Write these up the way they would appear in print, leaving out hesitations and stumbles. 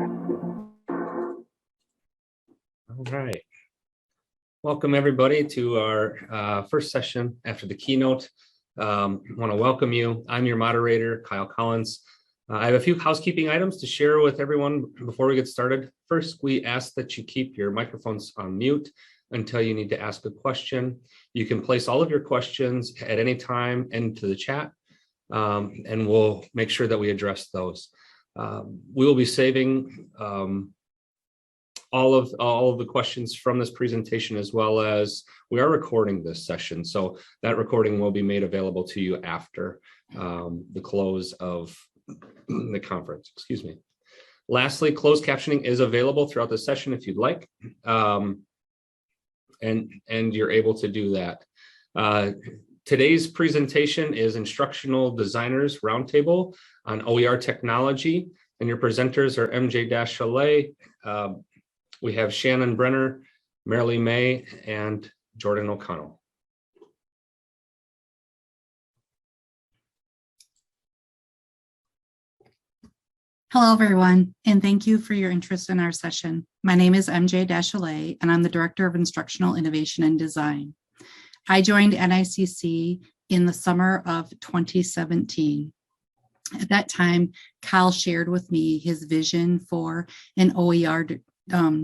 All right. Welcome everybody to our first session after the keynote. I want to welcome you. I'm your moderator, Kyle Collins. I have a few housekeeping items to share with everyone before we get started. First, we ask that you keep your microphones on mute until you need to ask a question. You can place all of your questions at any time into the chat, and we'll make sure that we address those. We will be saving all of the questions from this presentation, as well as we are recording this session. So that recording will be made available to you after the close of the conference, excuse me. Lastly, closed captioning is available throughout the session if you'd like, and you're able to do that. Today's presentation is Instructional Designers Roundtable on OER technology, and your presenters are MJ Chalet. We have Shannon Brenner, Marilee May, and Jordan O'Connell. Hello, everyone, and thank you for your interest in our session. My name is MJ Chalet, and I'm the Director of Instructional Innovation and Design. I joined NICC in the summer of 2017. At that time, Kyle shared with me his vision for an OER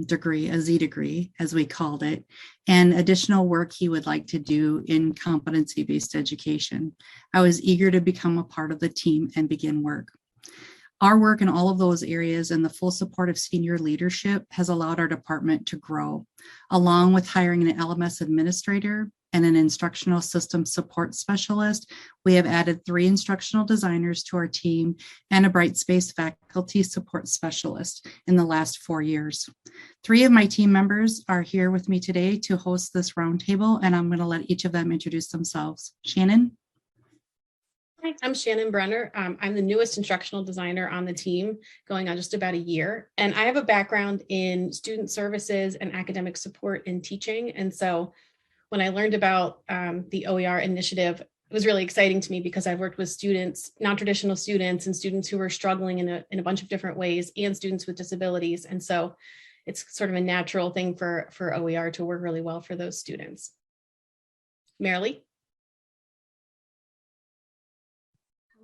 degree, a Z degree, as we called it, and additional work he would like to do in competency-based education. I was eager to become a part of the team and begin work. Our work in all of those areas and the full support of senior leadership has allowed our department to grow. Along with hiring an LMS administrator and an instructional system support specialist, we have added 3 instructional designers to our team and a Brightspace faculty support specialist in the last 4 years. 3 of my team members are here with me today to host this roundtable, and I'm going to let each of them introduce themselves. Shannon? Hi, I'm Shannon Brenner. I'm the newest instructional designer on the team, going on just about a year. And I have a background in student services and academic support in teaching. And so when I learned about the OER initiative, it was really exciting to me because I've worked with students, non-traditional students, and students who were struggling in a bunch of different ways, and students with disabilities. And so it's sort of a natural thing for OER to work really well for those students. Marilee?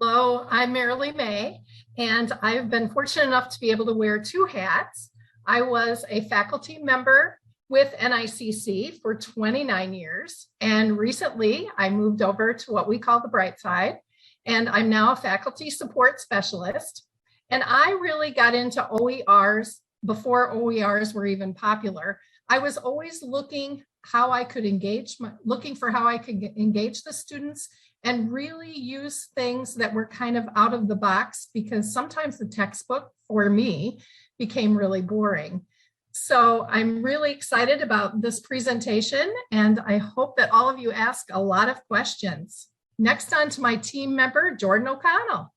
Hello, I'm Marilee May, and I've been fortunate enough to be able to wear 2 hats. I was a faculty member with NICC for 29 years, and recently I moved over to what we call the bright side, and I'm now a faculty support specialist. And I really got into OERs before OERs were even popular. I was always looking for how I could engage the students and really use things that were kind of out of the box, because sometimes the textbook for me became really boring. So I'm really excited about this presentation, and I hope that all of you ask a lot of questions. Next on to my team member, Jordan O'Connell.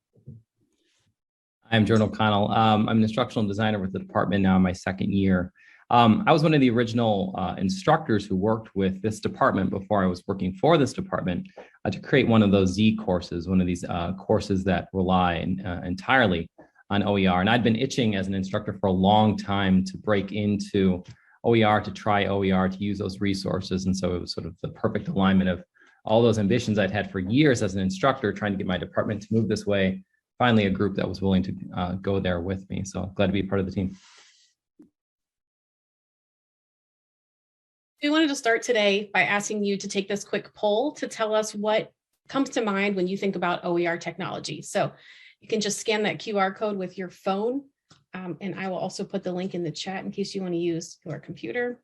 I'm Jordan O'Connell. I'm an instructional designer with the department now in my 2nd year. I was one of the original instructors who worked with this department before I was working for this department to create one of those Z courses, one of these courses that rely entirely on OER. And I'd been itching as an instructor for a long time to break into OER, to try OER, to use those resources. And so it was sort of the perfect alignment of all those ambitions I'd had for years as an instructor, trying to get my department to move this way. Finally, a group that was willing to go there with me. So glad to be part of the team. We wanted to start today by asking you to take this quick poll to tell us what comes to mind when you think about OER technology. So you can just scan that QR code with your phone, and I will also put the link in the chat in case you want to use your computer.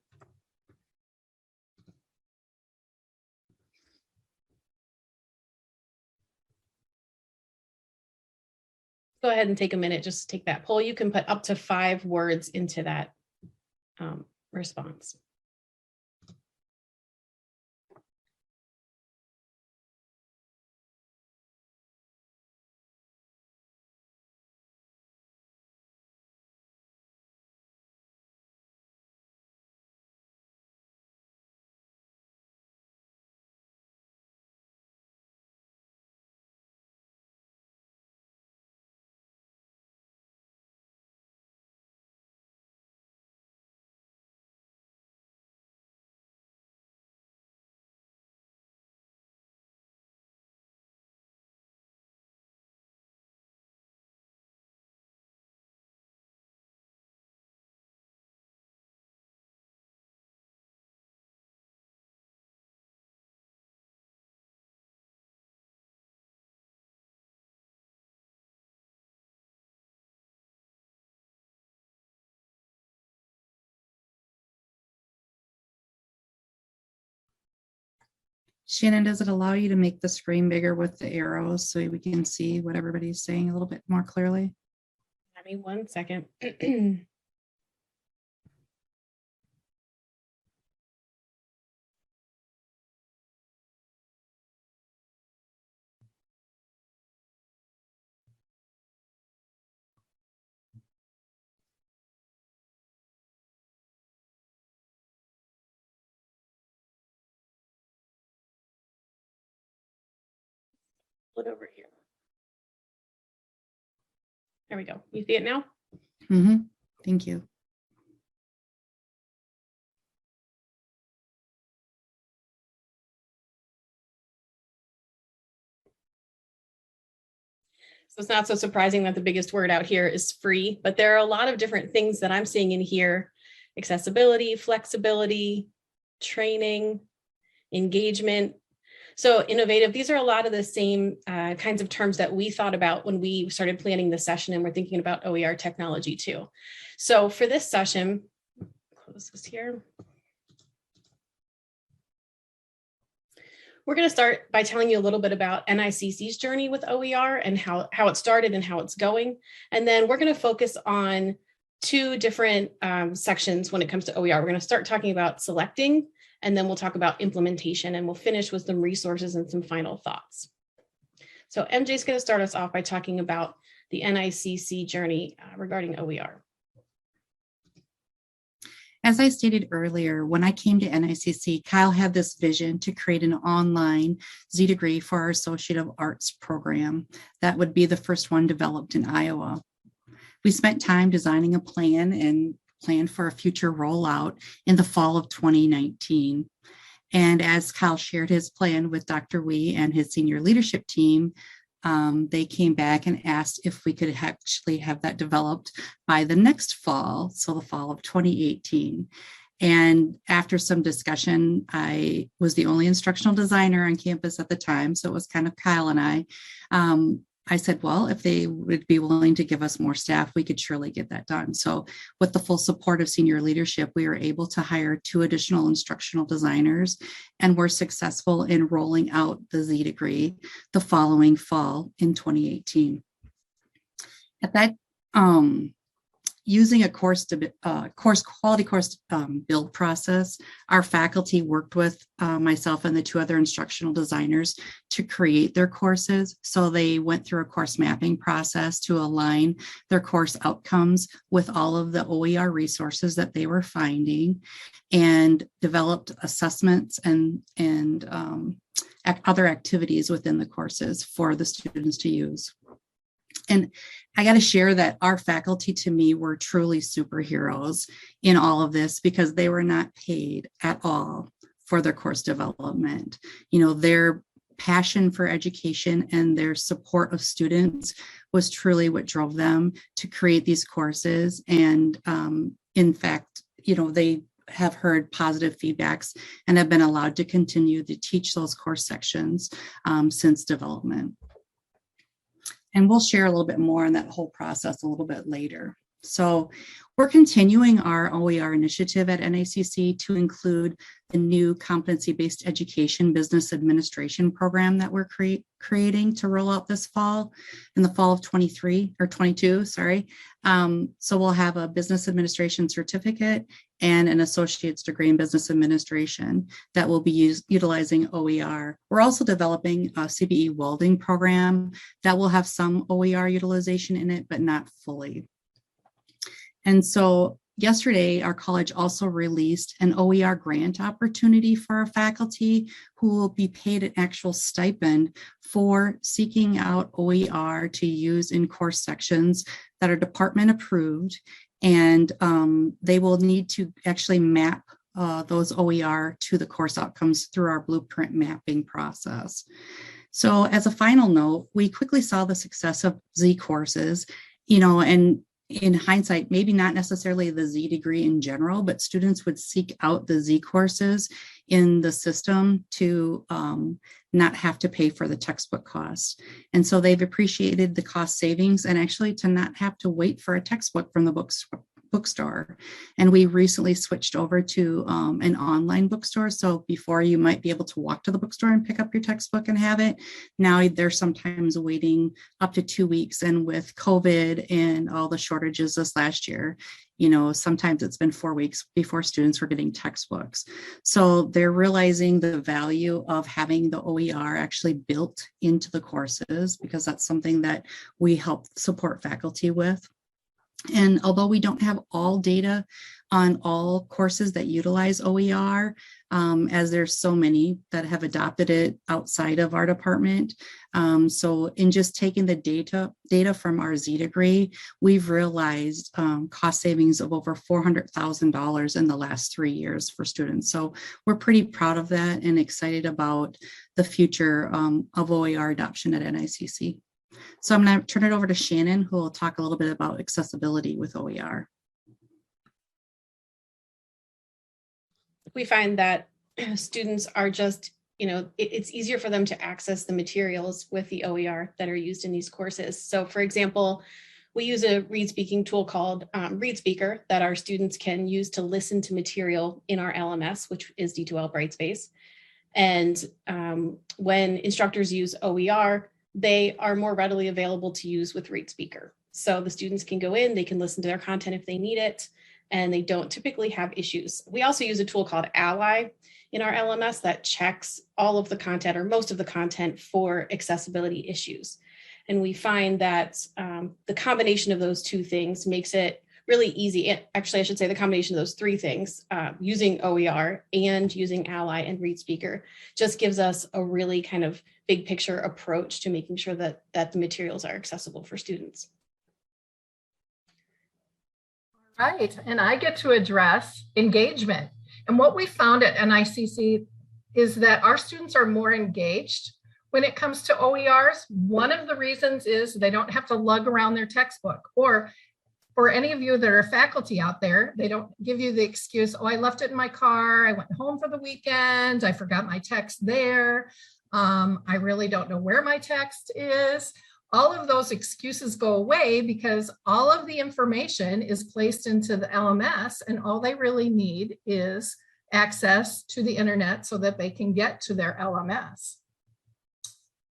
Go ahead and take a minute, just take that poll. You can put up to 5 words into that response. Shannon, does it allow you to make the screen bigger with the arrows so we can see what everybody's saying a little bit more clearly? Give me 1 second. Put over here. There we go. You see it now? Mm-hmm. Thank you. So it's not so surprising that the biggest word out here is free, but there are a lot of different things that I'm seeing in here: accessibility, flexibility, training, engagement. So innovative, these are a lot of the same kinds of terms that we thought about when we started planning the session, and we're thinking about OER technology too. So for this session, close this here. We're going to start by telling you a little bit about NICC's journey with OER and how it started and how it's going. And then we're going to focus on two different sections when it comes to OER. We're going to start talking about selecting, and then we'll talk about implementation, and we'll finish with some resources and some final thoughts. So MJ is going to start us off by talking about the NICC journey regarding OER. As I stated earlier, when I came to NICC, Kyle had this vision to create an online Z degree for our Associate of Arts program. That would be the first one developed in Iowa. We spent time designing a plan and planned for a future rollout in the fall of 2019. And as Kyle shared his plan with Dr. Wee and his senior leadership team, they came back and asked if we could actually have that developed by the next fall, so the fall of 2018. And after some discussion, I was the only instructional designer on campus at the time, so it was kind of Kyle and I said, well, if they would be willing to give us more staff, we could surely get that done. So with the full support of senior leadership, we were able to hire 2 additional instructional designers, and were successful in rolling out the Z degree the following fall in 2018. At that, using a quality course build process, our faculty worked with myself and the 2 other instructional designers to create their courses. So they went through a course mapping process to align their course outcomes with all of the OER resources that they were finding, and developed assessments and other activities within the courses for the students to use. And I got to share that our faculty, to me, were truly superheroes in all of this, because they were not paid at all for their course development. You know, their passion for education and their support of students was truly what drove them to create these courses. And in fact, you know, they have heard positive feedbacks and have been allowed to continue to teach those course sections since development. And we'll share a little bit more on that whole process a little bit later. So we're continuing our OER initiative at NICC to include the new competency-based education business administration program that we're creating to roll out this fall, in the fall of 22, sorry. So we'll have a business administration certificate and an associate's degree in business administration that will be utilizing OER. We're also developing a CBE welding program that will have some OER utilization in it, but not fully. And so yesterday, our college also released an OER grant opportunity for our faculty who will be paid an actual stipend for seeking out OER to use in course sections that are department approved. And they will need to actually map those OER to the course outcomes through our blueprint mapping process. So as a final note, we quickly saw the success of Z courses, you know, and in hindsight, maybe not necessarily the Z degree in general, but students would seek out the Z courses in the system to not have to pay for the textbook costs. And so they've appreciated the cost savings, and actually to not have to wait for a textbook from the bookstore. And we recently switched over to an online bookstore. So before you might be able to walk to the bookstore and pick up your textbook and have it. Now they're sometimes waiting up to 2 weeks. And with COVID and all the shortages this last year, sometimes it's been 4 weeks before students were getting textbooks. So they're realizing the value of having the OER actually built into the courses, because that's something that we help support faculty with. And although we don't have all data on all courses that utilize OER, as there's so many that have adopted it outside of our department. So in just taking the data from our Z degree, we've realized cost savings of over $400,000 in the last 3 years for students. So we're pretty proud of that and excited about the future of OER adoption at NICC. So I'm going to turn it over to Shannon, who will talk a little bit about accessibility with OER. We find that students are just, it's easier for them to access the materials with the OER that are used in these courses. So for example, we use a read speaking tool called Read Speaker that our students can use to listen to material in our LMS, which is D2L Brightspace. And when instructors use OER, they are more readily available to use with Read Speaker. So the students can go in, they can listen to their content if they need it, and they don't typically have issues. We also use a tool called Ally in our LMS that checks all of the content or most of the content for accessibility issues. And we find that the combination of those two things makes it really easy. Actually, I should say the combination of those three things, using OER and using Ally and Read Speaker, just gives us a really kind of big picture approach to making sure that the materials are accessible for students. Right, and I get to address engagement. And what we found at NICC is that our students are more engaged when it comes to OERs. One of the reasons is they don't have to lug around their textbook, or for any of you that are faculty out there, they don't give you the excuse, oh, I left it in my car, I went home for the weekend, I forgot my text there, I really don't know where my text is. All of those excuses go away because all of the information is placed into the LMS, and all they really need is access to the internet so that they can get to their LMS.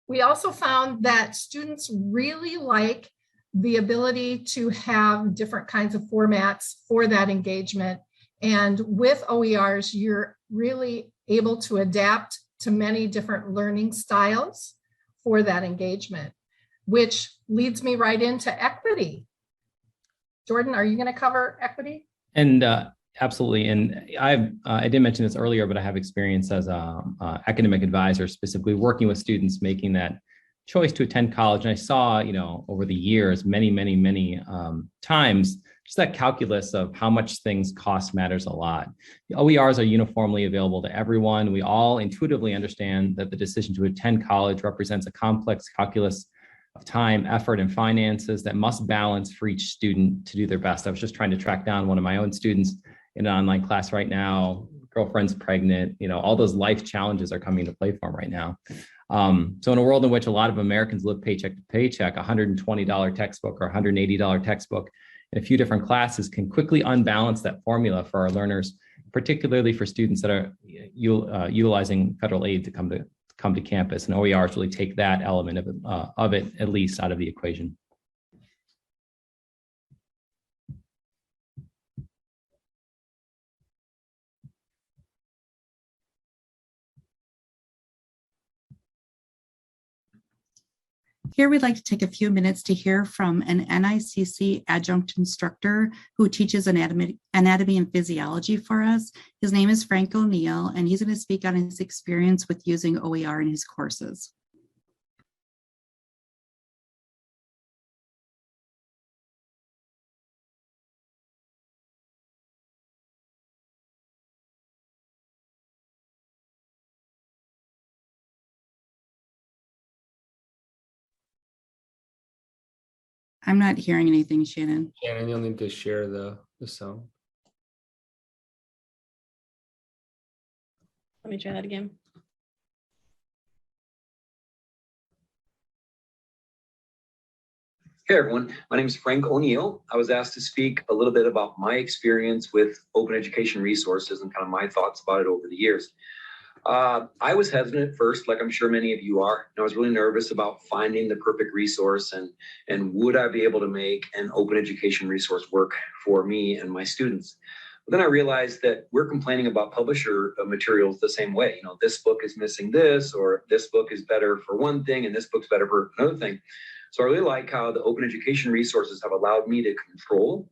We also found that students really like the ability to have different kinds of formats for that engagement. And with OERs, you're really able to adapt to many different learning styles for that engagement, which leads me right into equity. Jordan, are you going to cover equity? And absolutely. And I didn't mention this earlier, but I have experience as an academic advisor, specifically working with students making that choice to attend college. And I saw, over the years, many times, just that calculus of how much things cost matters a lot. The OERs are uniformly available to everyone. We all intuitively understand that the decision to attend college represents a complex calculus of time, effort, and finances that must balance for each student to do their best. I was just trying to track down one of my own students in an online class right now. Girlfriend's pregnant, all those life challenges are coming into play for him right now. So in a world in which a lot of Americans live paycheck to paycheck, $120 textbook or $180 textbook in a few different classes can quickly unbalance that formula for our learners, particularly for students that are utilizing federal aid to come to campus. And OERs really take that element of it at least out of the equation. Here, we'd like to take a few minutes to hear from an NICC adjunct instructor who teaches anatomy and physiology for us. His name is Frank ONeill, and he's going to speak on his experience with using OER in his courses. I'm not hearing anything, Shannon. Shannon, you'll need to share the sound. Let me try that again. Hey everyone, my name is Frank ONeill. I was asked to speak a little bit about my experience with open education resources and kind of my thoughts about it over the years. I was hesitant at first, like I'm sure many of you are. And I was really nervous about finding the perfect resource and would I be able to make an open education resource work for me and my students. But then I realized that we're complaining about publisher materials the same way. This book is missing this, or this book is better for one thing and this book's better for another thing. So I really like how the open education resources have allowed me to control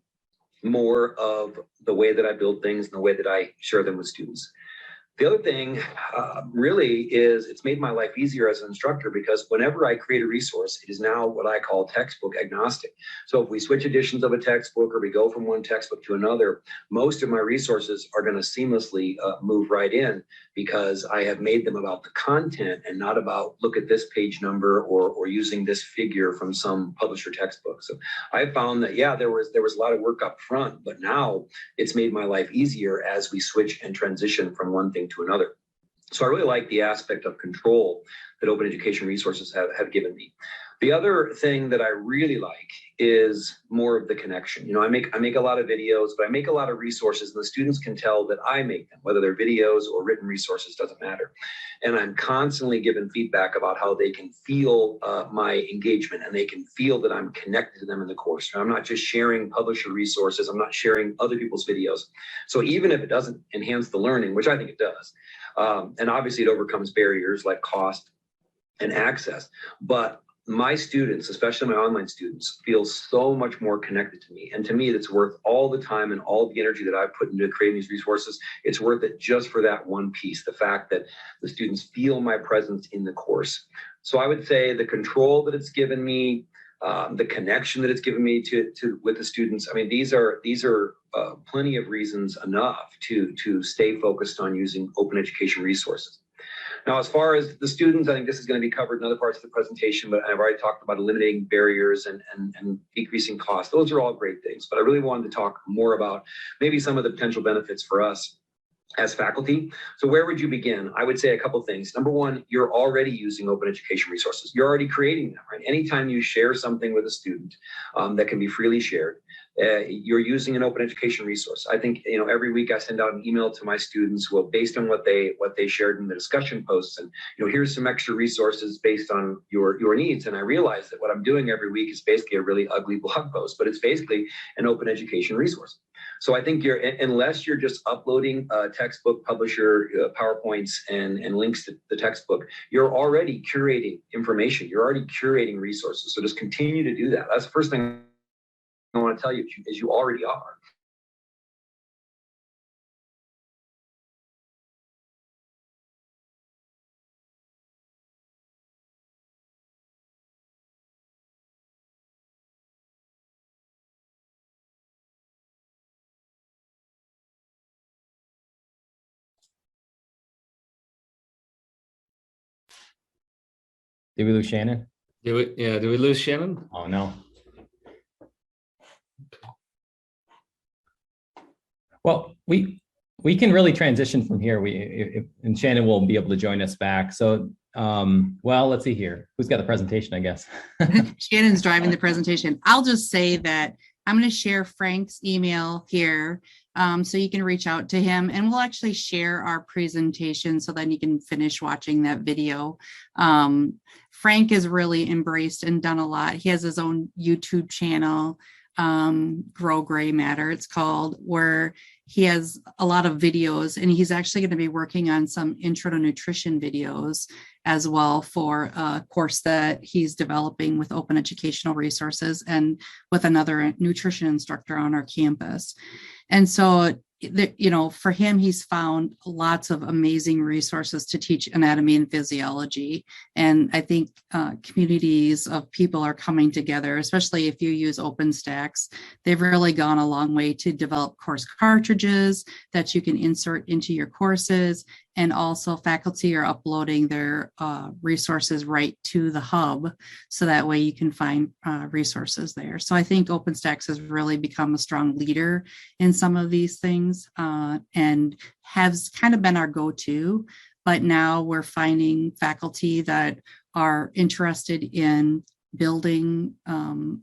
more of the way that I build things and the way that I share them with students. The other thing really is it's made my life easier as an instructor because whenever I create a resource, it is now what I call textbook agnostic. So if we switch editions of a textbook or we go from one textbook to another, most of my resources are going to seamlessly move right in because I have made them about the content and not about look at this page number or using this figure from some publisher textbook. So I found that, yeah, there was a lot of work up front, but now it's made my life easier as we switch and transition from one thing to another. So I really like the aspect of control that open education resources have given me. The other thing that I really like is more of the connection. I make a lot of videos, but I make a lot of resources and the students can tell that I make them, whether they're videos or written resources, doesn't matter. And I'm constantly giving feedback about how they can feel my engagement and they can feel that I'm connected to them in the course. I'm not just sharing publisher resources. I'm not sharing other people's videos. So even if it doesn't enhance the learning, which I think it does, and obviously it overcomes barriers like cost and access, but my students, especially my online students, feel so much more connected to me. And to me, that's worth all the time and all the energy that I put into creating these resources. It's worth it just for that one piece, the fact that the students feel my presence in the course. So I would say the control that it's given me, the connection that it's given me with the students. I mean, these are plenty of reasons enough to stay focused on using open education resources. Now, as far as the students, I think this is going to be covered in other parts of the presentation, but I've already talked about eliminating barriers and decreasing costs. Those are all great things, but I really wanted to talk more about maybe some of the potential benefits for us as faculty. So where would you begin? I would say a couple of things. Number one, you're already using open education resources. You're already creating them, right? Anytime you share something with a student that can be freely shared, you're using an open education resource. I think, every week I send out an email to my students, well, based on what they shared in the discussion posts, and here's some extra resources based on your needs. And I realize that what I'm doing every week is basically a really ugly blog post, but it's basically an open education resource. So I think unless you're just uploading textbook publisher PowerPoints and links to the textbook, you're already curating information. You're already curating resources. So just continue to do that. That's the first thing I want to tell you is you already are. Did we lose Shannon? Do we lose Shannon? Oh, no. Well, we can really transition from here. And Shannon will be able to join us back. So, well, let's see here. Who's got the presentation, I guess? Shannon's driving the presentation. I'll just say that I'm going to share Frank's email here so you can reach out to him, and we'll actually share our presentation so then you can finish watching that video. Frank has really embraced and done a lot. He has his own YouTube channel, Grow Gray Matter, it's called, where he has a lot of videos, and he's actually going to be working on some intro to nutrition videos as well for a course that he's developing with open educational resources and with another nutrition instructor on our campus. And so, for him, he's found lots of amazing resources to teach anatomy and physiology. And I think communities of people are coming together, especially if you use OpenStax. They've really gone a long way to develop course cartridges that you can insert into your courses. And also faculty are uploading their resources right to the hub. So that way you can find resources there. So I think OpenStax has really become a strong leader in some of these things and has kind of been our go-to. But now we're finding faculty that are interested in building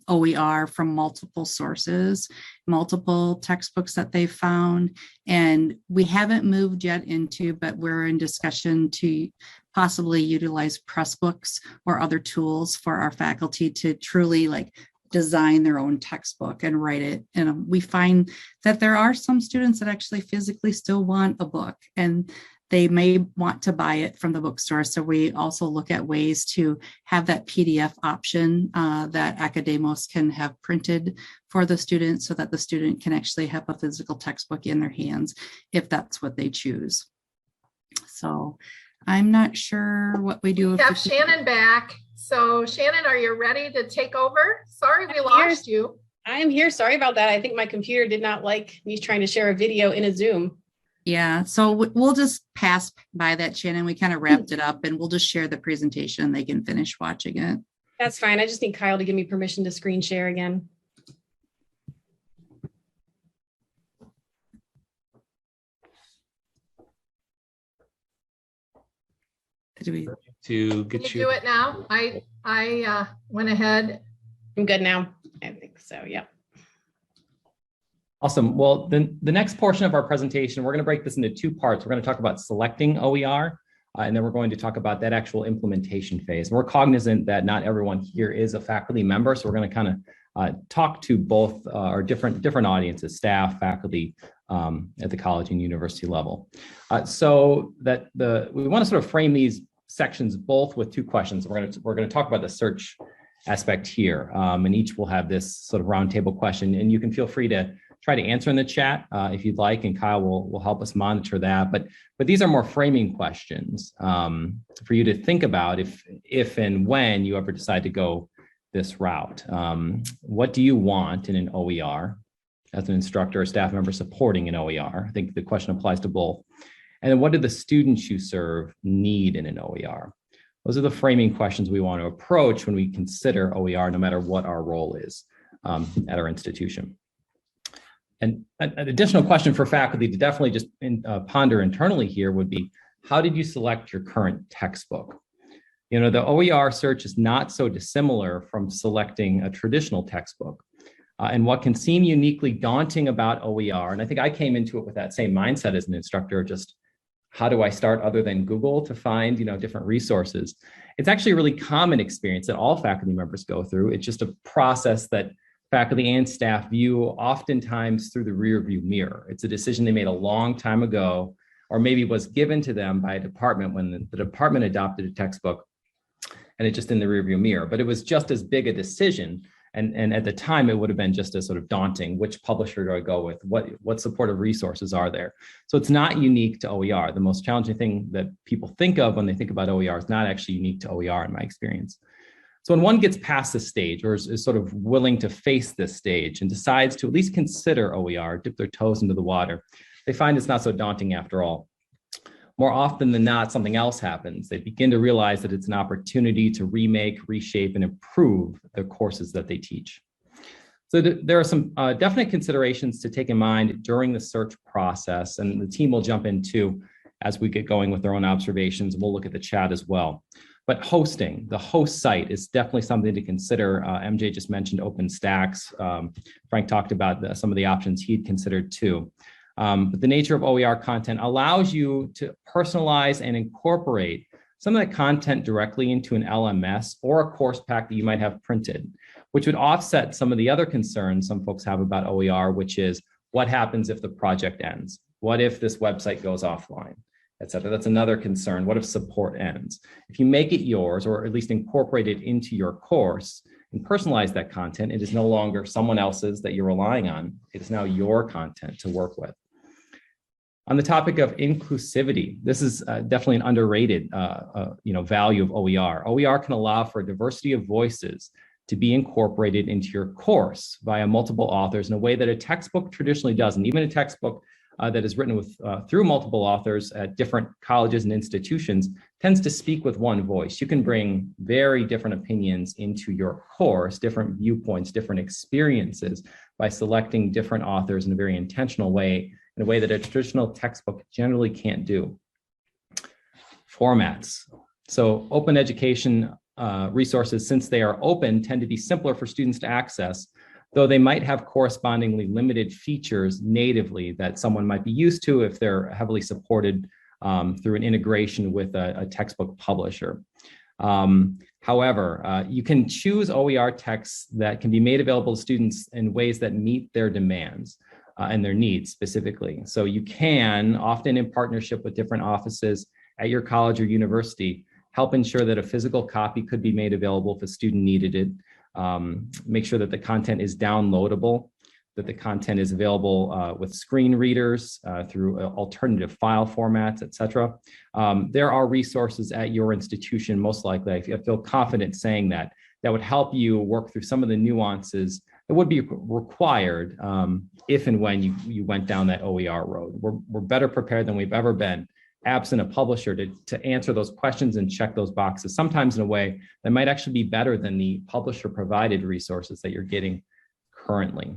OER from multiple sources, multiple textbooks that they found. And we haven't moved yet into, but we're in discussion to possibly utilize Pressbooks or other tools for our faculty to truly like design their own textbook and write it. And we find that there are some students that actually physically still want a book, and they may want to buy it from the bookstore. So we also look at ways to have that PDF option that Academos can have printed for the student, so that the student can actually have a physical textbook in their hands if that's what they choose. So I'm not sure what we do. We have Shannon back. So Shannon, are you ready to take over? Sorry, we lost you. I'm here. Sorry about that. I think my computer did not like me trying to share a video in a Zoom. Yeah, so we'll just pass by that, Shannon. We kind of wrapped it up, and we'll just share the presentation. They can finish watching it. That's fine. I just need Kyle to give me permission to screen share again. Did we? To Can get you do it now? I went ahead. I'm good now. I think so. Yeah. Awesome. Well, then the next portion of our presentation, we're going to break this into two parts. We're going to talk about selecting OER, and then we're going to talk about that actual implementation phase. And we're cognizant that not everyone here is a faculty member, so we're going to kind of talk to both our different audiences, staff, faculty at the college and university level. So that we want to sort of frame these sections both with two questions. We're going to talk about the search aspect here, and each will have this sort of roundtable question, and you can feel free to try to answer in the chat if you'd like, and Kyle will help us monitor that. But these are more framing questions for you to think about if and when you ever decide to go this route. What do you want in an OER as an instructor or staff member supporting an OER? I think the question applies to both. And then what do the students you serve need in an OER? Those are the framing questions we want to approach when we consider OER, no matter what our role is at our institution. And an additional question for faculty to definitely just ponder internally here would be, how did you select your current textbook? You know, the OER search is not so dissimilar from selecting a traditional textbook. And what can seem uniquely daunting about OER, and I think I came into it with that same mindset as an instructor, just how do I start other than Google to find, different resources? It's actually a really common experience that all faculty members go through. It's just a process that faculty and staff view oftentimes through the rear view mirror. It's a decision they made a long time ago, or maybe was given to them by a department when the department adopted a textbook, and it's just in the rear view mirror. But it was just as big a decision. And at the time, it would have been just as sort of daunting. Which publisher do I go with? What supportive resources are there? So it's not unique to OER. The most challenging thing that people think of when they think about OER is not actually unique to OER in my experience. So when one gets past this stage, or is sort of willing to face this stage and decides to at least consider OER, dip their toes into the water, they find it's not so daunting after all. More often than not, something else happens. They begin to realize that it's an opportunity to remake, reshape, and improve the courses that they teach. So there are some definite considerations to take in mind during the search process, and the team will jump into as we get going with their own observations. We'll look at the chat as well. But hosting, the host site, is definitely something to consider. MJ just mentioned OpenStax. Frank talked about some of the options he'd considered too. But the nature of OER content allows you to personalize and incorporate some of that content directly into an LMS or a course pack that you might have printed, which would offset some of the other concerns some folks have about OER, which is what happens if the project ends? What if this website goes offline, et cetera? That's another concern. What if support ends? If you make it yours, or at least incorporate it into your course and personalize that content, it is no longer someone else's that you're relying on. It is now your content to work with. On the topic of inclusivity, this is definitely an underrated value of OER. OER can allow for a diversity of voices to be incorporated into your course via multiple authors in a way that a textbook traditionally doesn't. Even a textbook that is written through multiple authors at different colleges and institutions tends to speak with one voice. You can bring very different opinions into your course, different viewpoints, different experiences by selecting different authors in a very intentional way, in a way that a traditional textbook generally can't do. Formats. So open education resources, since they are open, tend to be simpler for students to access, though they might have correspondingly limited features natively that someone might be used to if they're heavily supported through an integration with a textbook publisher. However, you can choose OER texts that can be made available to students in ways that meet their demands and their needs specifically. So you can, often in partnership with different offices at your college or university, help ensure that a physical copy could be made available if a student needed it. Make sure that the content is downloadable, that the content is available with screen readers through alternative file formats, et cetera. There are resources at your institution, most likely, I feel confident saying that would help you work through some of the nuances that would be required if and when you went down that OER road. We're better prepared than we've ever been, absent a publisher, to answer those questions and check those boxes, sometimes in a way that might actually be better than the publisher provided resources that you're getting currently.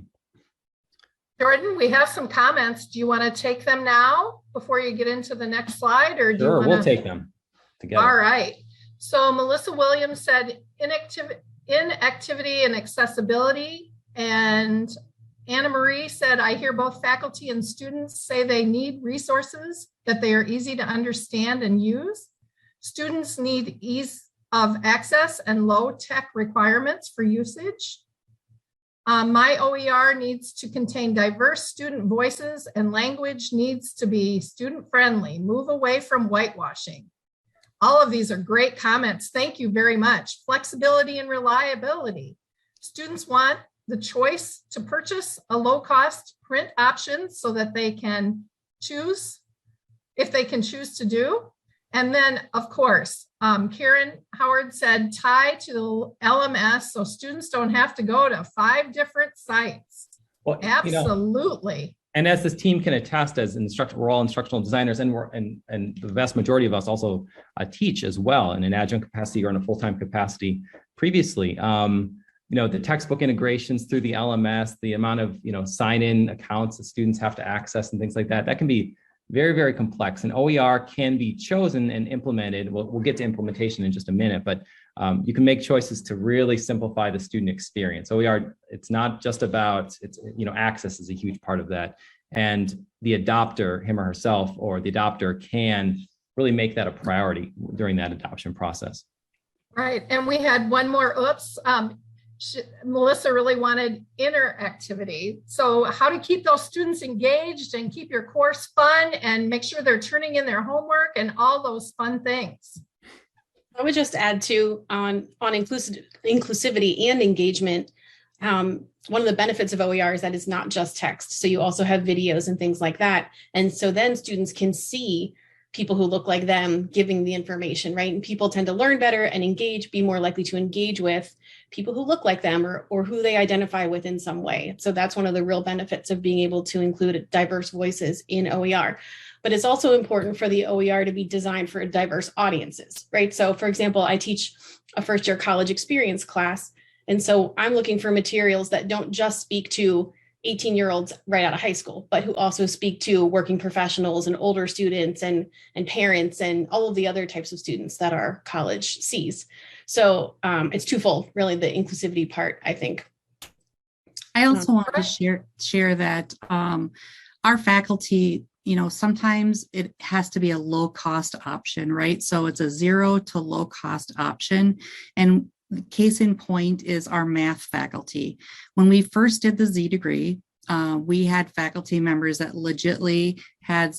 Jordan, we have some comments. Do you want to take them now before you get into the next slide, or do you want to? We'll take them together. All right. So Melissa Williams said inactivity and accessibility, and Anna Marie said, I hear both faculty and students say they need resources, that they are easy to understand and use. Students need ease of access and low tech requirements for usage. My OER needs to contain diverse student voices, and language needs to be student friendly. Move away from whitewashing. All of these are great comments. Thank you very much. Flexibility and reliability. Students want the choice to purchase a low cost print option so that they can choose, if they can choose to do. And then, of course, Karen Howard said tie to the LMS so students don't have to go to 5 different sites. Well, absolutely. And as this team can attest, as we're all instructional designers, and the vast majority of us also teach as well in an adjunct capacity or in a full-time capacity previously. The textbook integrations through the LMS, the amount of sign-in accounts that students have to access and things like that, that can be very, very complex. And OER can be chosen and implemented. We'll get to implementation in just a minute, but you can make choices to really simplify the student experience. OER, it's not just about, access is a huge part of that. And the adopter, him or herself, or the adopter can really make that a priority during that adoption process. Right, and we had one more, Melissa really wanted interactivity. So how to keep those students engaged and keep your course fun and make sure they're turning in their homework and all those fun things. I would just add to on inclusivity and engagement. One of the benefits of OER is that it's not just text. So you also have videos and things like that. And so then students can see people who look like them giving the information, right? And people tend to learn better and be more likely to engage with people who look like them or who they identify with in some way. So that's one of the real benefits of being able to include diverse voices in OER. But it's also important for the OER to be designed for diverse audiences, right? So for example, I teach a first-year college experience class. And so I'm looking for materials that don't just speak to 18-year-olds right out of high school, but who also speak to working professionals and older students and parents and all of the other types of students that our college sees. So it's twofold, really, the inclusivity part, I think. I also want to share that our faculty, sometimes it has to be a low cost option, right? So it's a 0 to low cost option. And case in point is our math faculty. When we first did the Z degree, we had faculty members that legitimately had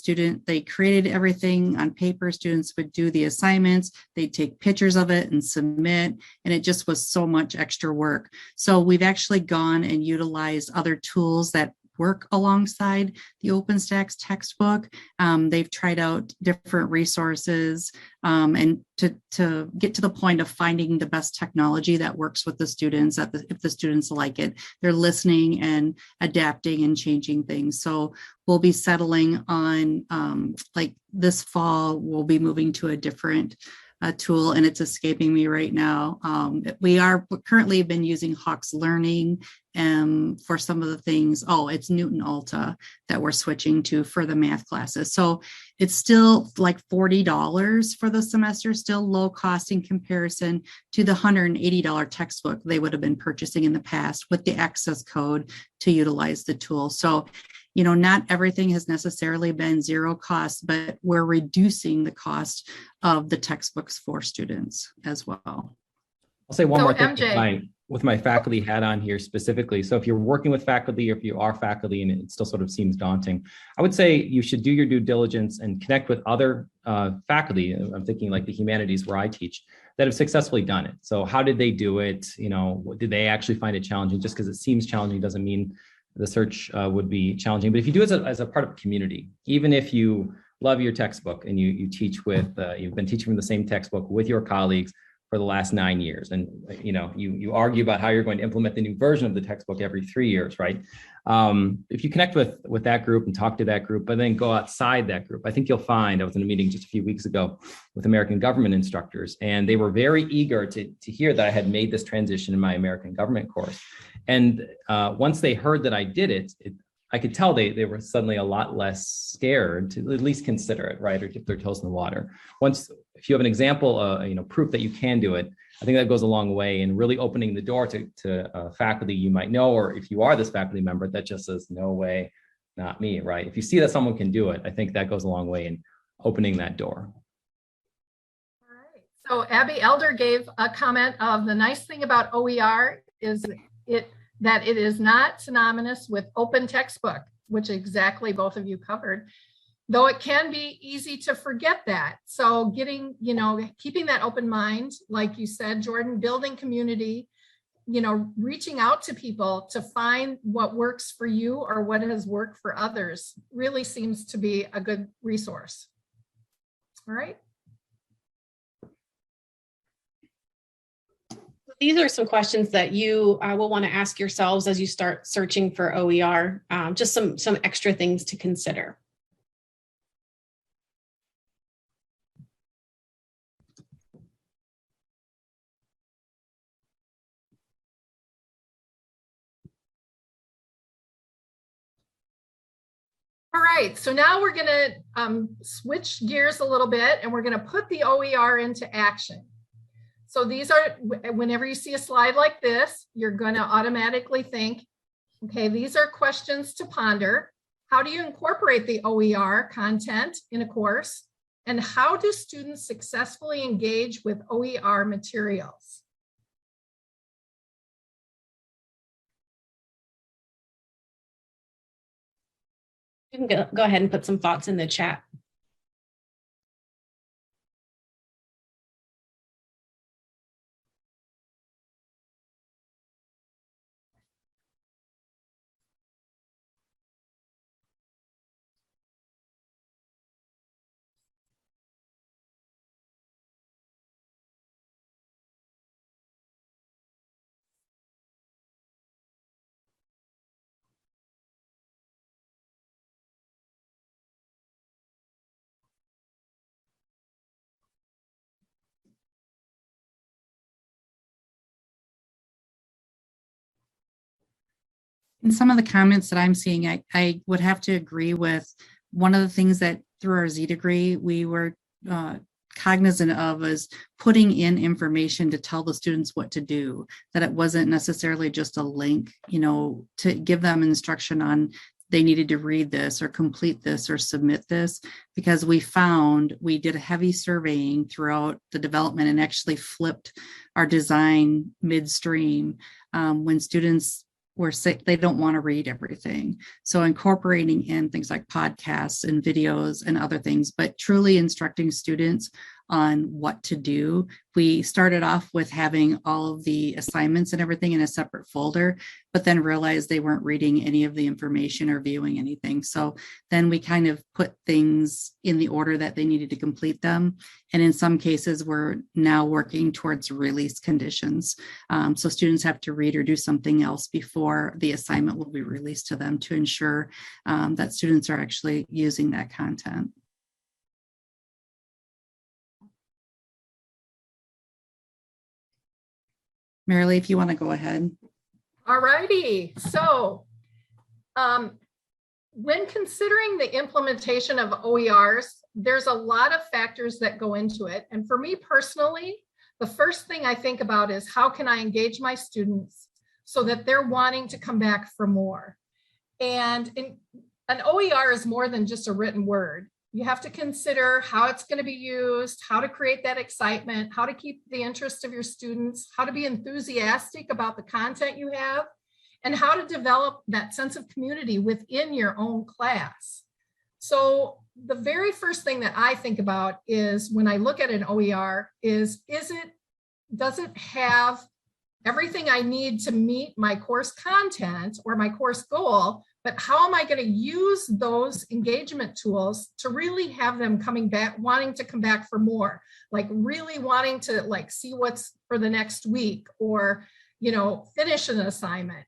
they created everything on paper. Students would do the assignments, they'd take pictures of it and submit, and it just was so much extra work. So we've actually gone and utilized other tools that work alongside the OpenStax textbook. They've tried out different resources and to get to the point of finding the best technology that works with the students, if the students like it, they're listening and adapting and changing things. So we'll be settling on like this fall, we'll be moving to a different tool, and it's escaping me right now. We are currently been using Hawks Learning for some of the things. Oh, it's Newton Alta that we're switching to for the math classes. So it's still like $40 for the semester, still low cost in comparison to the $180 textbook they would have been purchasing in the past with the access code to utilize the tool. So, you know, not everything has necessarily been zero cost, but we're reducing the cost of the textbooks for students as well. I'll say one So, more thing MJ. with my faculty hat on here specifically. So if you're working with faculty or if you are faculty and it still sort of seems daunting, I would say you should do your due diligence and connect with other faculty. I'm thinking like the humanities where I teach that have successfully done it. So how did they do it? You know, did they actually find it challenging? Just because it seems challenging doesn't mean the search would be challenging. But if you do it as a part of a community, even if you love your textbook and you teach with, you've been teaching from the same textbook with your colleagues for the last 9 years. And, you know, you argue about how you're going to implement the new version of the textbook every 3 years, right? If you connect with that group and talk to that group, but then go outside that group, I think you'll find, I was in a meeting just a few weeks ago with American government instructors, and they were very eager to hear that I had made this transition in my American government course. And once they heard that I did it, I could tell they were suddenly a lot less scared to at least consider it, right? Or dip their toes in the water. If you have an example, proof that you can do it, I think that goes a long way in really opening the door to faculty you might know, or if you are this faculty member that just says, no way, not me, right? If you see that someone can do it, I think that goes a long way in opening that door. All right. So Abby Elder gave a comment of the nice thing about OER is that it is not synonymous with open textbook, which exactly both of you covered, though it can be easy to forget that. So keeping that open mind, like you said, Jordan, building community, reaching out to people to find what works for you or what has worked for others really seems to be a good resource. All right. These are some questions that you will want to ask yourselves as you start searching for OER, just some extra things to consider. All right, so now we're going to switch gears a little bit and we're going to put the OER into action. So these are, whenever you see a slide like this, you're going to automatically think, okay, these are questions to ponder. How do you incorporate the OER content in a course? And how do students successfully engage with OER materials? You can go ahead and put some thoughts in the chat. In some of the comments that I'm seeing, I would have to agree with one of the things that through our Z degree, we were cognizant of is putting in information to tell the students what to do, that it wasn't necessarily just a link, to give them instruction on they needed to read this or complete this or submit this, because we did a heavy surveying throughout the development and actually flipped our design midstream when students were sick, they don't want to read everything. So incorporating in things like podcasts and videos and other things, but truly instructing students on what to do. We started off with having all of the assignments and everything in a separate folder, but then realized they weren't reading any of the information or viewing anything. So then we kind of put things in the order that they needed to complete them. And in some cases, we're now working towards release conditions. So students have to read or do something else before the assignment will be released to them to ensure that students are actually using that content. Marilee, if you want to go ahead. All righty. So when considering the implementation of OERs, there's a lot of factors that go into it. And for me personally, the first thing I think about is how can I engage my students so that they're wanting to come back for more. And an OER is more than just a written word. You have to consider how it's going to be used, how to create that excitement, how to keep the interest of your students, how to be enthusiastic about the content you have, and how to develop that sense of community within your own class. So the very first thing that I think about is when I look at an OER does it have everything I need to meet my course content or my course goal, but how am I going to use those engagement tools to really have them coming back, wanting to come back for more, like really wanting to like see what's for the next week or, you know, finish an assignment.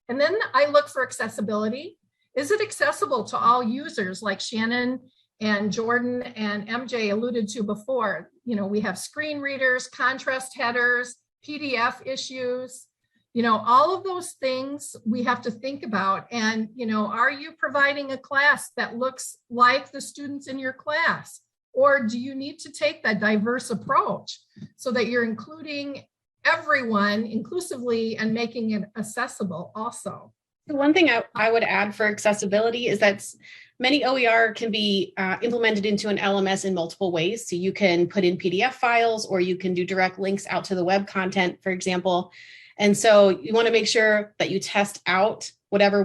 And then I look for accessibility. Is it accessible to all users like Shannon and Jordan and MJ alluded to before? You know, we have screen readers, contrast headers, PDF issues, you know, all of those things we have to think about. And, you know, are you providing a class that looks like the students in your class? Or do you need to take that diverse approach so that you're including everyone inclusively and making it accessible also? The one thing I would add for accessibility is that many OER can be implemented into an LMS in multiple ways. So you can put in PDF files, or you can do direct links out to the web content, for example. And so you want to make sure that you test out whatever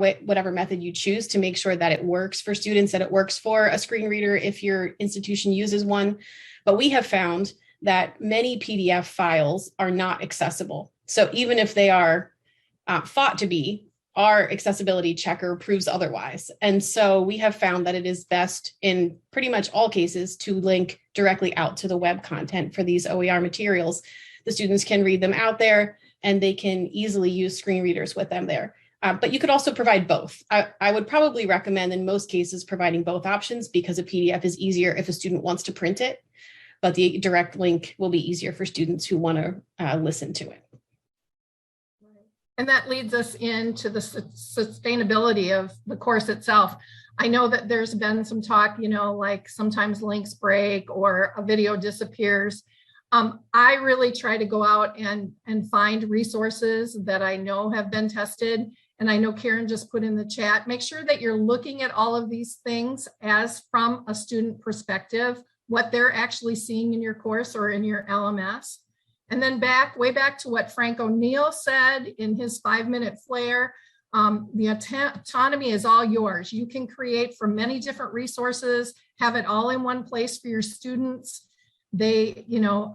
method you choose to make sure that it works for students, that it works for a screen reader if your institution uses one. But we have found that many PDF files are not accessible. So even if they are thought to be, our accessibility checker proves otherwise. And so we have found that it is best in pretty much all cases to link directly out to the web content for these OER materials. The students can read them out there and they can easily use screen readers with them there. But you could also provide both. I would probably recommend in most cases providing both options because a PDF is easier if a student wants to print it, but the direct link will be easier for students who want to listen to it. And that leads us into the sustainability of the course itself. I know that there's been some talk, you know, like sometimes links break or a video disappears. I really try to go out and find resources that I know have been tested. And I know Karen just put in the chat, make sure that you're looking at all of these things as from a student perspective, what they're actually seeing in your course or in your LMS. And then way back to what Frank ONeill said in his 5-minute flare, the autonomy is all yours. You can create from many different resources, have it all in one place for your students. They, you know,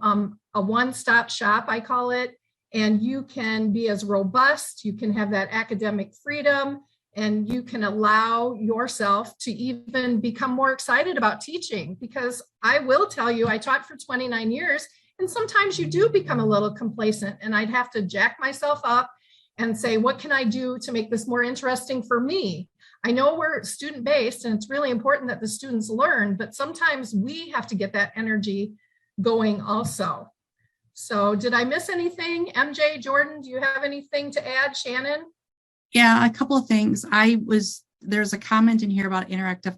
a one-stop shop, I call it, and you can be as robust, you can have that academic freedom, and you can allow yourself to even become more excited about teaching. Because I will tell you, I taught for 29 years, and sometimes you do become a little complacent, and I'd have to jack myself up and say, what can I do to make this more interesting for me? I know we're student-based and it's really important that the students learn, but sometimes we have to get that energy going also. So did I miss anything? MJ, Jordan, do you have anything to add? Shannon? Yeah, a couple of things. There's a comment in here about interactive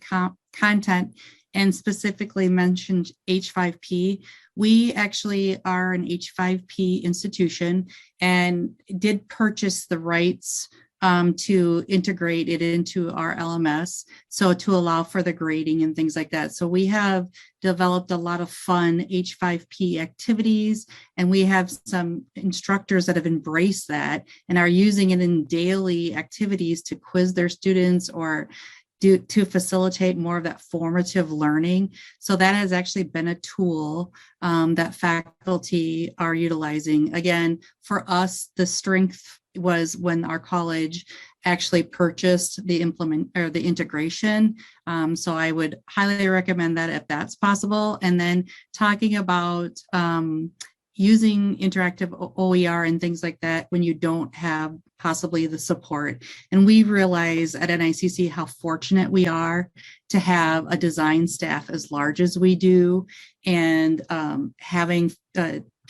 content and specifically mentioned H5P. We actually are an H5P institution and did purchase the rights to integrate it into our LMS, so to allow for the grading and things like that. So we have developed a lot of fun H5P activities, and we have some instructors that have embraced that and are using it in daily activities to quiz their students or to facilitate more of that formative learning. So that has actually been a tool that faculty are utilizing. Again, for us, the strength was when our college actually purchased the integration. So I would highly recommend that if that's possible. And then talking about using interactive OER and things like that when you don't have possibly the support. And we realize at NICC how fortunate we are to have a design staff as large as we do, and having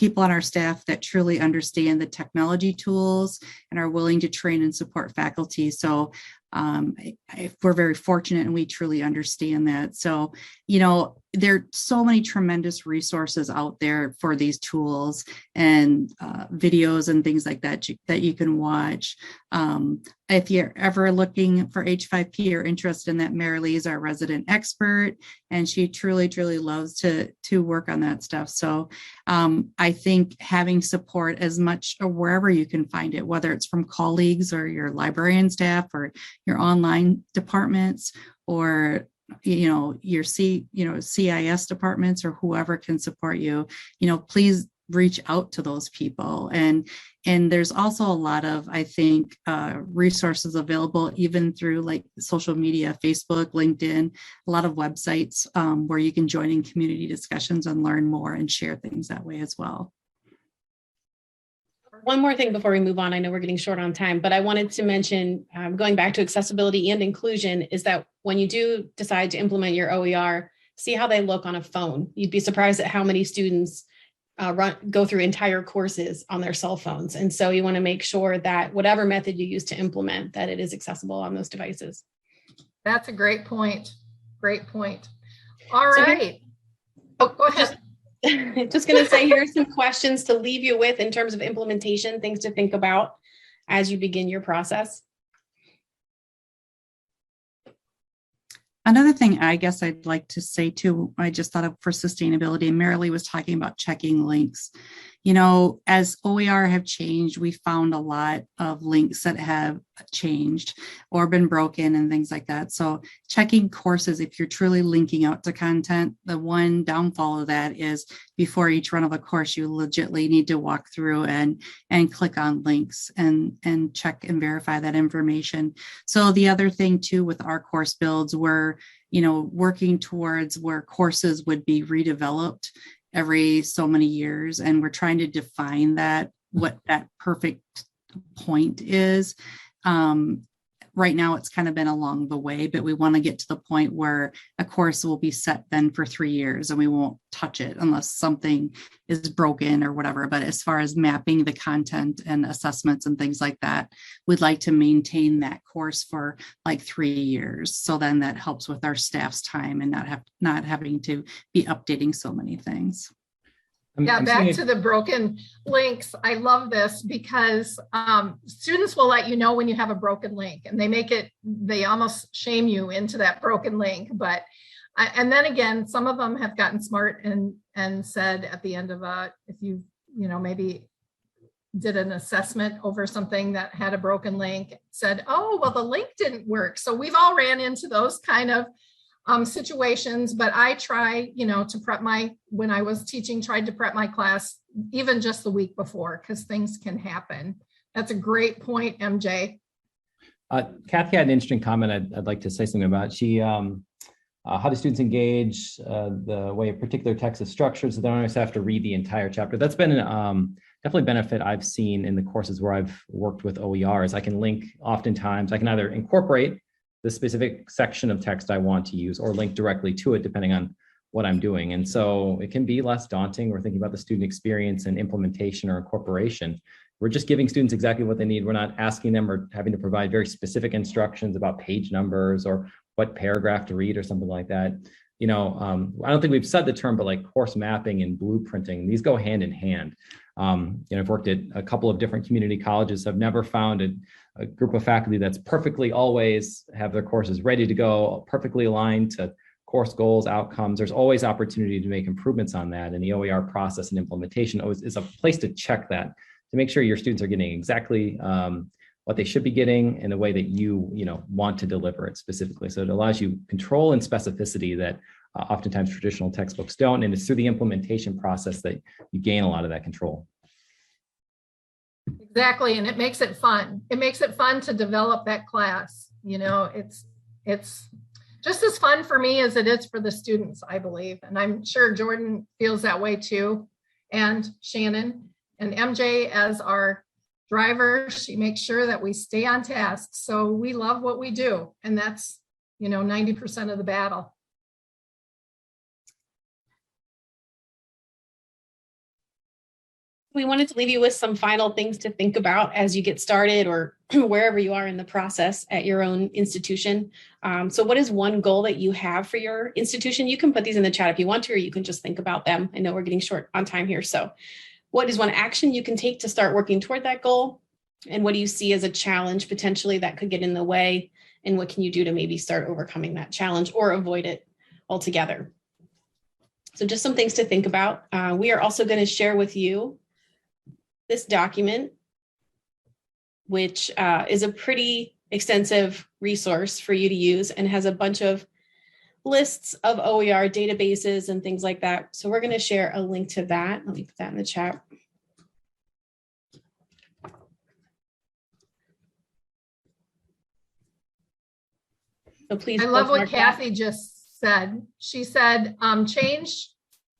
people on our staff that truly understand the technology tools and are willing to train and support faculty. So we're very fortunate and we truly understand that. So, there are so many tremendous resources out there for these tools and videos and things like that that you can watch. If you're ever looking for H5P or interested in that, Mary Lee is our resident expert, and she truly, truly loves to work on that stuff. So I think having support as much or wherever you can find it, whether it's from colleagues or your librarian staff or your online departments or your CIS departments or whoever can support you, please reach out to those people. And there's also a lot of, I think, resources available even through like social media, Facebook, LinkedIn, a lot of websites where you can join in community discussions and learn more and share things that way as well. One more thing before we move on. I know we're getting short on time, but I wanted to mention, going back to accessibility and inclusion, is that when you do decide to implement your OER, see how they look on a phone. You'd be surprised at how many students go through entire courses on their cell phones. And so you want to make sure that whatever method you use to implement, that it is accessible on those devices. That's a great point. Great point. All right. Go ahead. Just going to say, here are some questions to leave you with in terms of implementation, things to think about as you begin your process. Another thing I guess I'd like to say too, I just thought of for sustainability, and Mary Lee was talking about checking links. As OER have changed, we found a lot of links that have changed or been broken and things like that. So checking courses, if you're truly linking out to content, the one downfall of that is before each run of a course, you legitimately need to walk through and click on links and check and verify that information. So the other thing too, with our course builds, we're working towards where courses would be redeveloped every so many years. And we're trying to define what that perfect point is. Right now, it's kind of been along the way, but we want to get to the point where a course will be set then for 3 years and we won't touch it unless something is broken or whatever. But as far as mapping the content and assessments and things like that, we'd like to maintain that course for like 3 years. So then that helps with our staff's time and not having to be updating so many things. Back to the broken links. I love this because students will let you know when you have a broken link, and they almost shame you into that broken link. And then again, some of them have gotten smart and said at the end of if you maybe did an assessment over something that had a broken link, said, oh, well, the link didn't work. So we've all ran into those kind of situations, but I try, to prep when I was teaching, tried to prep my class even just the week before, because things can happen. That's a great point, MJ. Kathy had an interesting comment I'd like to say something about. She, how do students engage, the way a particular text is structured so they don't always have to read the entire chapter. That's been definitely a benefit I've seen in the courses where I've worked with OERs. I can link oftentimes, I can either incorporate the specific section of text I want to use or link directly to it depending on what I'm doing. And so it can be less daunting. We're thinking about the student experience and implementation or incorporation. We're just giving students exactly what they need. We're not asking them or having to provide very specific instructions about page numbers or what paragraph to read or something like that. I don't think we've said the term, but like course mapping and blueprinting, these go hand in hand. I've worked at a couple of different community colleges. I've never found a group of faculty that's perfectly always have their courses ready to go, perfectly aligned to course goals, outcomes. There's always opportunity to make improvements on that. And the OER process and implementation is a place to check that, to make sure your students are getting exactly what they should be getting in the way that you want to deliver it specifically. So it allows you control and specificity that oftentimes traditional textbooks don't. And it's through the implementation process that you gain a lot of that control. Exactly. And it makes it fun. It makes it fun to develop that class. It's just as fun for me as it is for the students, I believe. And I'm sure Jordan feels that way too. And Shannon and MJ as our driver, she makes sure that we stay on task. So we love what we do. And that's, 90% of the battle. We wanted to leave you with some final things to think about as you get started or wherever you are in the process at your own institution. So what is one goal that you have for your institution? You can put these in the chat if you want to, or you can just think about them. I know we're getting short on time here. So what is one action you can take to start working toward that goal? And what do you see as a challenge potentially that could get in the way? And what can you do to maybe start overcoming that challenge or avoid it altogether? So just some things to think about. We are also going to share with you this document, which is a pretty extensive resource for you to use and has a bunch of lists of OER databases and things like that. So we're going to share a link to that. Let me put that in the chat. So please. I love what Kathy just said. She said, change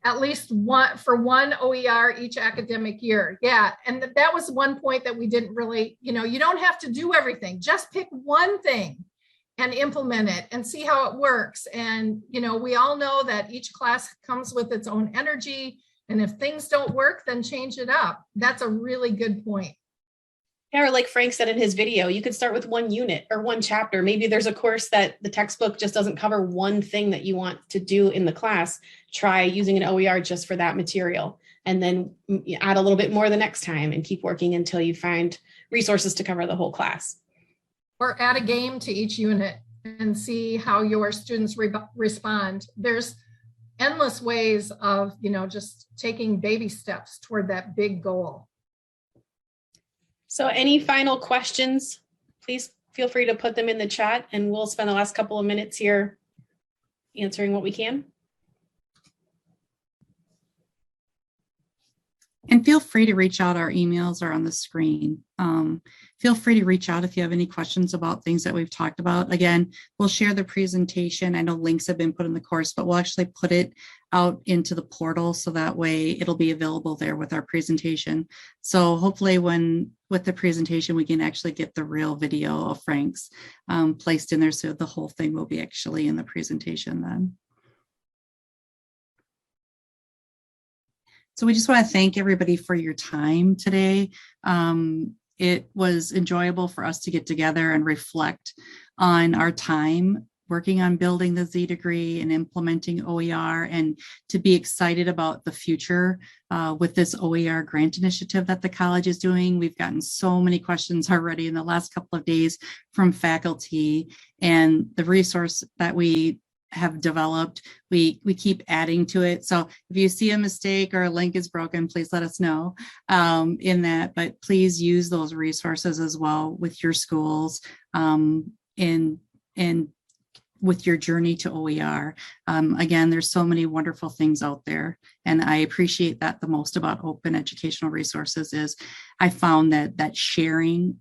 at least one for one OER each academic year. Yeah, and that was one point that we didn't really, you don't have to do everything. Just pick one thing and implement it and see how it works. And, we all know that each class comes with its own energy. And if things don't work, then change it up. That's a really good point. Yeah, or like Frank said in his video, you could start with one unit or one chapter. Maybe there's a course that the textbook just doesn't cover one thing that you want to do in the class. Try using an OER just for that material, and then add a little bit more the next time and keep working until you find resources to cover the whole class. Or add a game to each unit and see how your students respond. There's endless ways of, just taking baby steps toward that big goal. So any final questions, please feel free to put them in the chat and we'll spend the last couple of minutes here answering what we can. And feel free to reach out. Our emails are on the screen. Feel free to reach out if you have any questions about things that we've talked about. Again, we'll share the presentation. I know links have been put in the course, but we'll actually put it out into the portal so that way it'll be available there with our presentation. So hopefully with the presentation, we can actually get the real video of Frank's placed in there. So the whole thing will be actually in the presentation then. So we just want to thank everybody for your time today. It was enjoyable for us to get together and reflect on our time working on building the Z degree and implementing OER, and to be excited about the future with this OER grant initiative that the college is doing. We've gotten so many questions already in the last couple of days from faculty, and the resource that we have developed, we keep adding to it. So if you see a mistake or a link is broken, please let us know in that, but please use those resources as well with your schools and with your journey to OER. Again, there's so many wonderful things out there. And I appreciate that the most about open educational resources is I found that sharing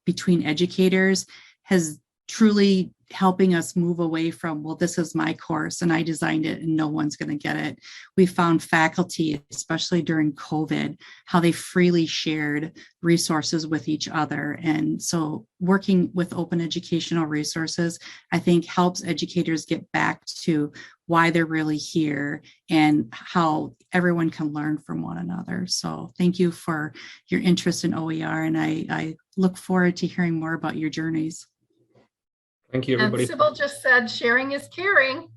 between educators has truly helping us move away from, well, this is my course and I designed it and no one's going to get it. We found faculty, especially during COVID, how they freely shared resources with each other. And so working with open educational resources, I think helps educators get back to why they're really here and how everyone can learn from one another. So thank you for your interest in OER, and I look forward to hearing more about your journees. Thank you, everybody. And Sybil just said, sharing is caring.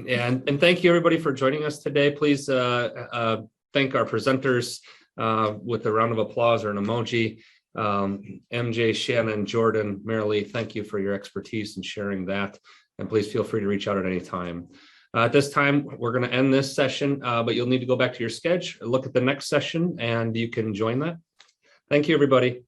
And thank you, everybody, for joining us today. Please thank our presenters with a round of applause or an emoji. MJ, Shannon, Jordan, Marilee, thank you for your expertise in sharing that. And please feel free to reach out at any time. At this time, we're going to end this session, but you'll need to go back to your schedule, look at the next session, and you can join that. Thank you, everybody.